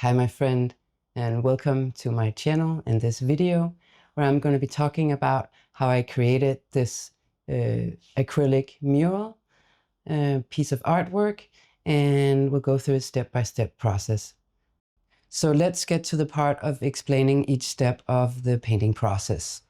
Hi my friend, and welcome to my channel in this video where I'm going to be talking about how I created this acrylic mural piece of artwork, and we'll go through a step-by-step process. So let's get to the part of explaining each step of the painting process.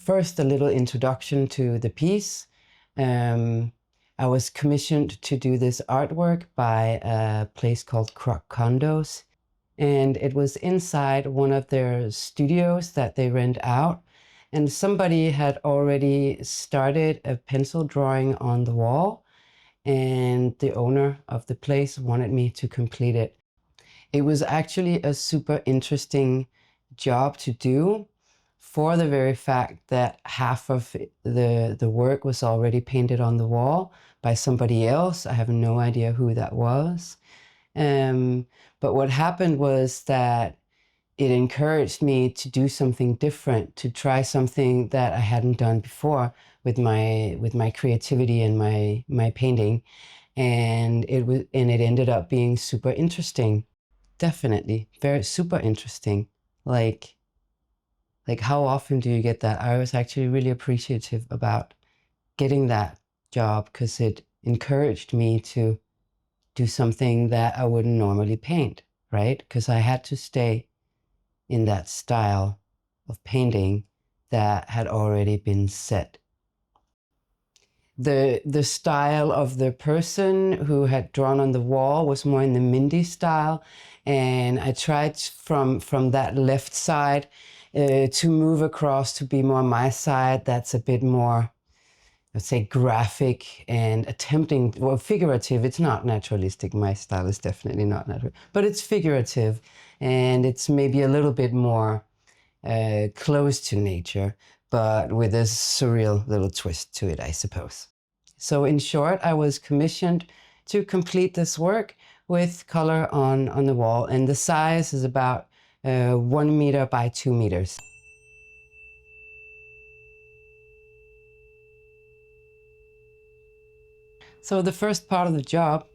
First, a little introduction to the piece. I was commissioned to do this artwork by a place called Croc Condos, and it was inside one of their studios that they rent out. And somebody had already started a pencil drawing on the wall, and the owner of the place wanted me to complete it. It was actually a super interesting job to do, for the very fact that half of the work was already painted on the wall by somebody else. I have no idea who that was. But what happened was that it encouraged me to do something different, to try something that I hadn't done before with my creativity and my painting. And it ended up being super interesting. Definitely very super interesting. Like how often do you get that? I was actually really appreciative about getting that job because it encouraged me to do something that I wouldn't normally paint, right? Because I had to stay in that style of painting that had already been set. The style of the person who had drawn on the wall was more in the Mehndi style, and I tried from that left side to move across to be more my side. That's a bit more, let's say, graphic and attempting, well, figurative. It's not naturalistic. My style is definitely not natural, but it's figurative, and it's maybe a little bit more close to nature, but with a surreal little twist to it, I suppose. So in short, I was commissioned to complete this work with color on the wall, and the size is about 1 meter by 2 meters. So the first part of the job,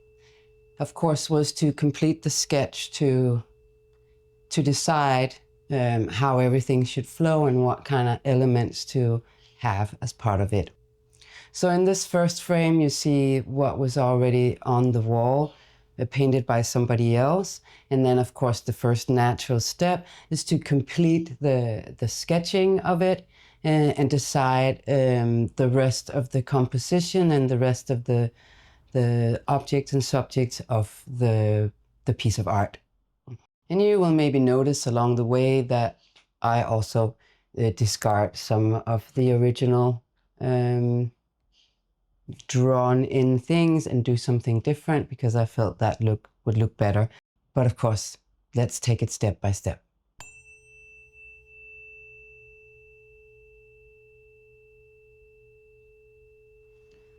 of course, was to complete the sketch, to decide how everything should flow and what kind of elements to have as part of it. So in this first frame, you see what was already on the wall, painted by somebody else. And then, of course, the first natural step is to complete the sketching of it and decide the rest of the composition and the rest of the objects and subjects of the piece of art. And you will maybe notice along the way that I also discard some of the original drawn in things and do something different because I felt that would look better. But of course, let's take it step by step.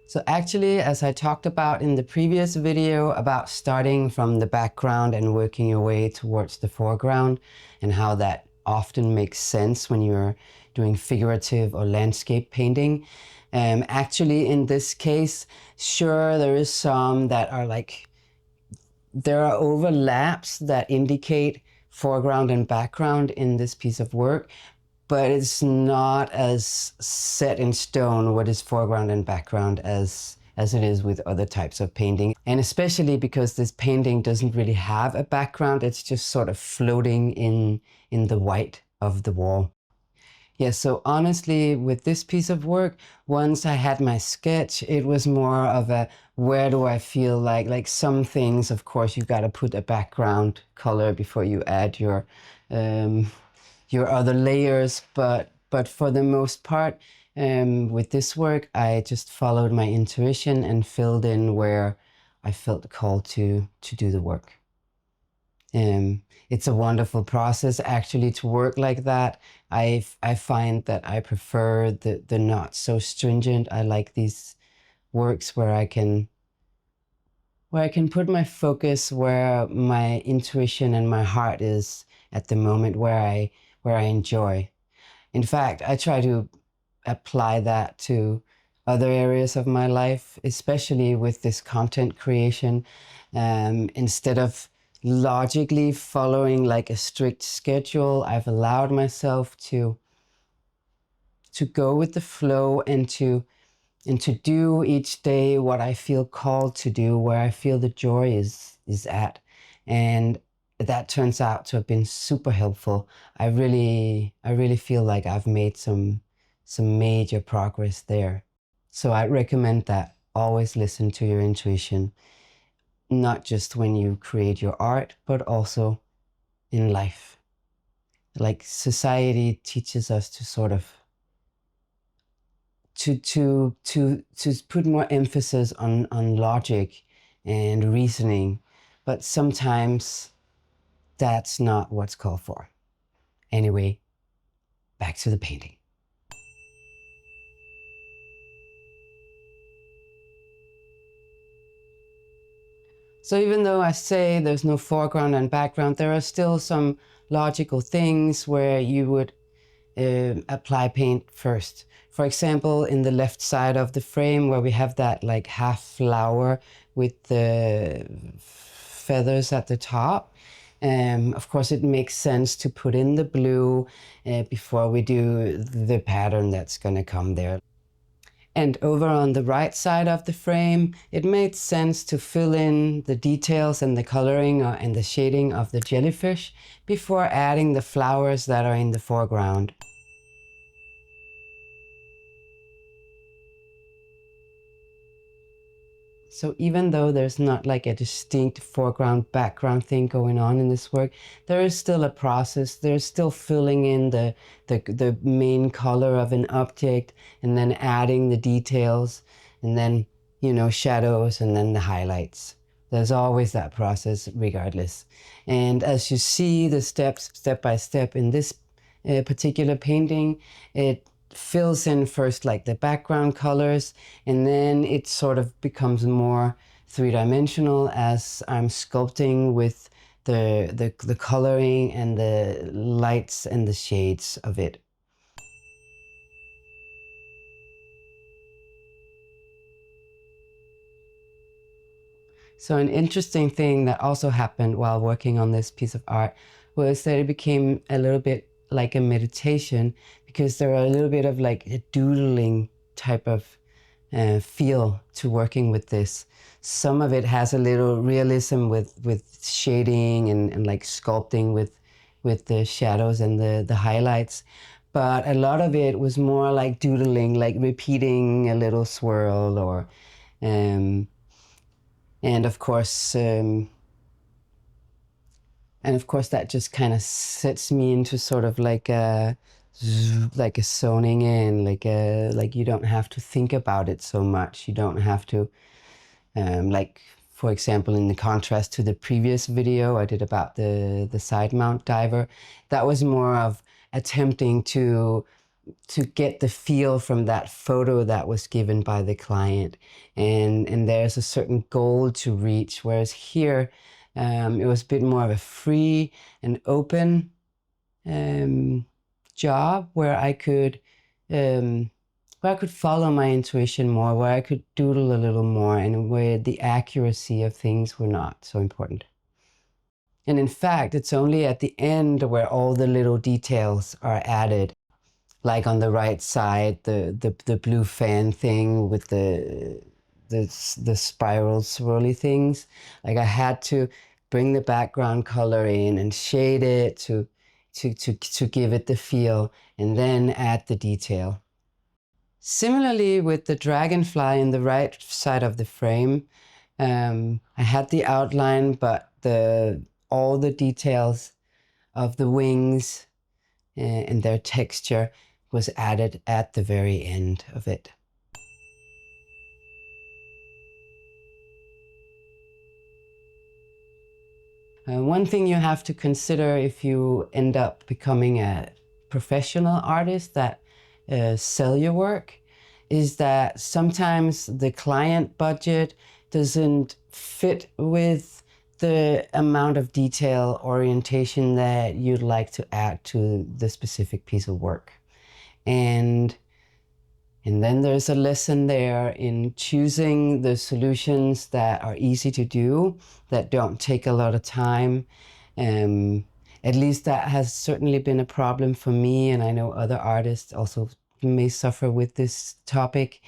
So actually, as I talked about in the previous video about starting from the background and working your way towards the foreground, and how that often makes sense when you're doing figurative or landscape painting. Actually, in this case, sure, there is some that are like, there are overlaps that indicate foreground and background in this piece of work, but it's not as set in stone what is foreground and background as it is with other types of painting. And especially because this painting doesn't really have a background, it's just sort of floating in the white of the wall. Yeah, so honestly, with this piece of work, once I had my sketch, it was more of a, where do I feel like some things, of course, you got to put a background color before you add your other layers. But for the most part, with this work, I just followed my intuition and filled in where I felt called to do the work. It's a wonderful process actually to work like that. I find that I prefer the not so stringent. I like these works where I can put my focus where my intuition and my heart is at the moment, where I enjoy. In fact, I try to apply that to other areas of my life, especially with this content creation. Instead of logically following like a strict schedule, I've allowed myself to go with the flow and to do each day what I feel called to do, where I feel the joy is at. And that turns out to have been super helpful. I really feel like I've made some major progress there. So I recommend that. Always listen to your intuition, not just when you create your art, but also in life. Like society teaches us to sort of to put more emphasis on logic and reasoning, but sometimes that's not what's called for. Anyway, back to the painting. So even though I say there's no foreground and background, there are still some logical things where you would apply paint first. For example, in the left side of the frame where we have that like half flower with the feathers at the top, of course it makes sense to put in the blue before we do the pattern that's going to come there. And over on the right side of the frame, it made sense to fill in the details and the coloring and the shading of the jellyfish before adding the flowers that are in the foreground. So even though there's not like a distinct foreground background thing going on in this work, there is still a process. There's still filling in the main color of an object and then adding the details and then, you know, shadows and then the highlights. There's always that process regardless. And as you see the steps step by step in this particular painting, it fills in first like the background colors, and then it sort of becomes more three-dimensional as I'm sculpting with the coloring and the lights and the shades of it. So an interesting thing that also happened while working on this piece of art was that it became a little bit like a meditation, because there are a little bit of like a doodling type of feel to working with this. Some of it has a little realism with shading and like sculpting with the shadows and the highlights. But a lot of it was more like doodling, like repeating a little swirl or um, and of course that just kind of sets me into sort of like a zoning in, like you don't have to think about it so much. You don't have to like, for example, in the contrast to the previous video I did about the side mount diver, that was more of attempting to get the feel from that photo that was given by the client, and there's a certain goal to reach, whereas here it was a bit more of a free and open um, job where I could follow my intuition more, where I could doodle a little more, and where the accuracy of things were not so important. And in fact, it's only at the end where all the little details are added. Like on the right side, the blue fan thing with the spiral swirly things. Like I had to bring the background color in and shade it to give it the feel, and then add the detail. Similarly with the dragonfly in the right side of the frame, I had the outline, but all the details of the wings and their texture was added at the very end of it. One thing you have to consider if you end up becoming a professional artist that sell your work is that sometimes the client budget doesn't fit with the amount of detail orientation that you'd like to add to the specific piece of work. And then there's a lesson there in choosing the solutions that are easy to do, that don't take a lot of time. At least that has certainly been a problem for me, and I know other artists also may suffer with this topic,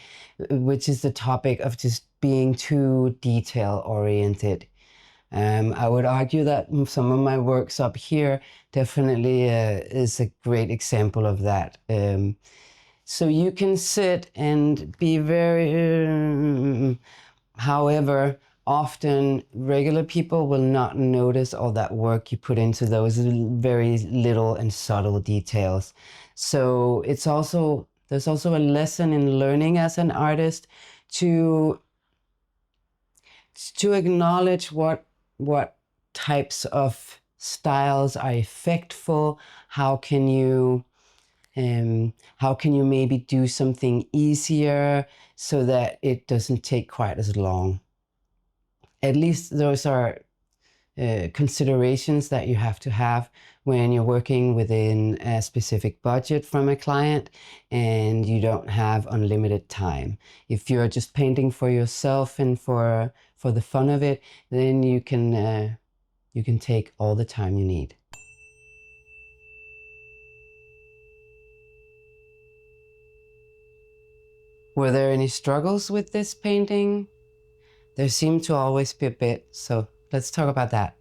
which is the topic of just being too detail oriented. I would argue that some of my works up here definitely is a great example of that. So you can sit and be very, however, often regular people will not notice all that work you put into those very little and subtle details. So there's also a lesson in learning as an artist to acknowledge what types of styles are effectful. How can you maybe do something easier so that it doesn't take quite as long? At least those are considerations that you have to have when you're working within a specific budget from a client and you don't have unlimited time. If you're just painting for yourself and for the fun of it, then you can take all the time you need. Were there any struggles with this painting? There seemed to always be a bit, so let's talk about that.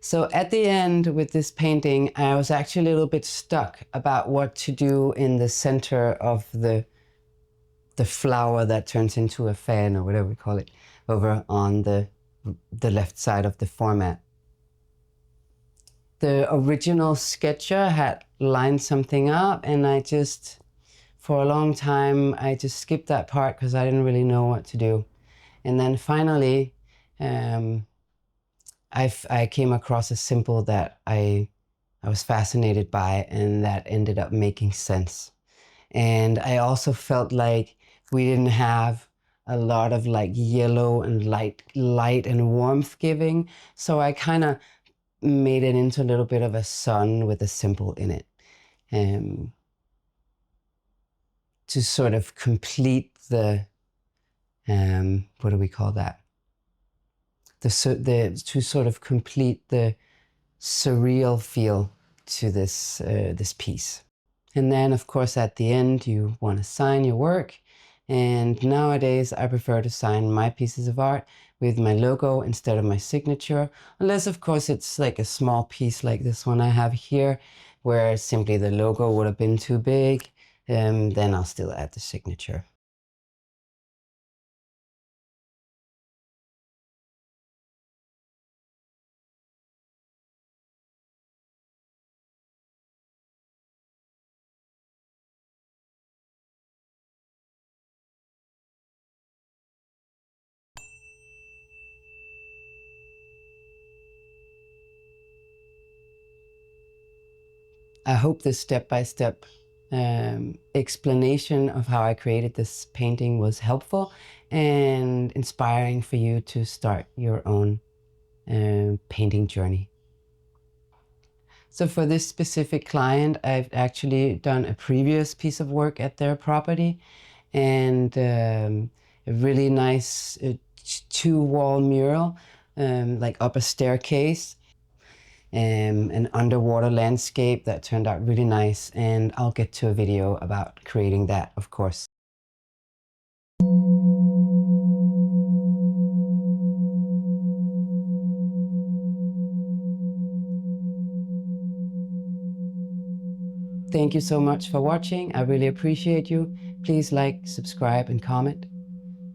So at the end with this painting, I was actually a little bit stuck about what to do in the center of the flower that turns into a fan, or whatever we call it, over on the left side of the format. The original sketcher had lined something up, and for a long time, I just skipped that part because I didn't really know what to do. And then finally, I came across a symbol that I was fascinated by, and that ended up making sense. And I also felt like we didn't have a lot of like yellow and light and warmth giving. So I kind of made it into a little bit of a sun with a symbol in it. To sort of complete the, what do we call that? To sort of complete the surreal feel to this piece. And then, of course, at the end, you want to sign your work. And nowadays, I prefer to sign my pieces of art with my logo instead of my signature. Unless, of course, it's like a small piece like this one I have here, where simply the logo would have been too big. Then I'll still add the signature. I hope this step-by-step explanation of how I created this painting was helpful and inspiring for you to start your own painting journey. So for this specific client, I've actually done a previous piece of work at their property, and a really nice two-wall mural, like up a staircase. An underwater landscape that turned out really nice, and I'll get to a video about creating that, of course. Thank you so much for watching. I really appreciate you. Please like, subscribe, and comment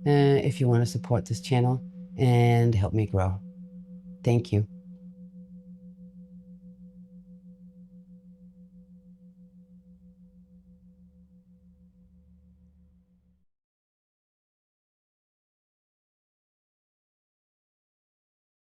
if you want to support this channel and help me grow. Thank you.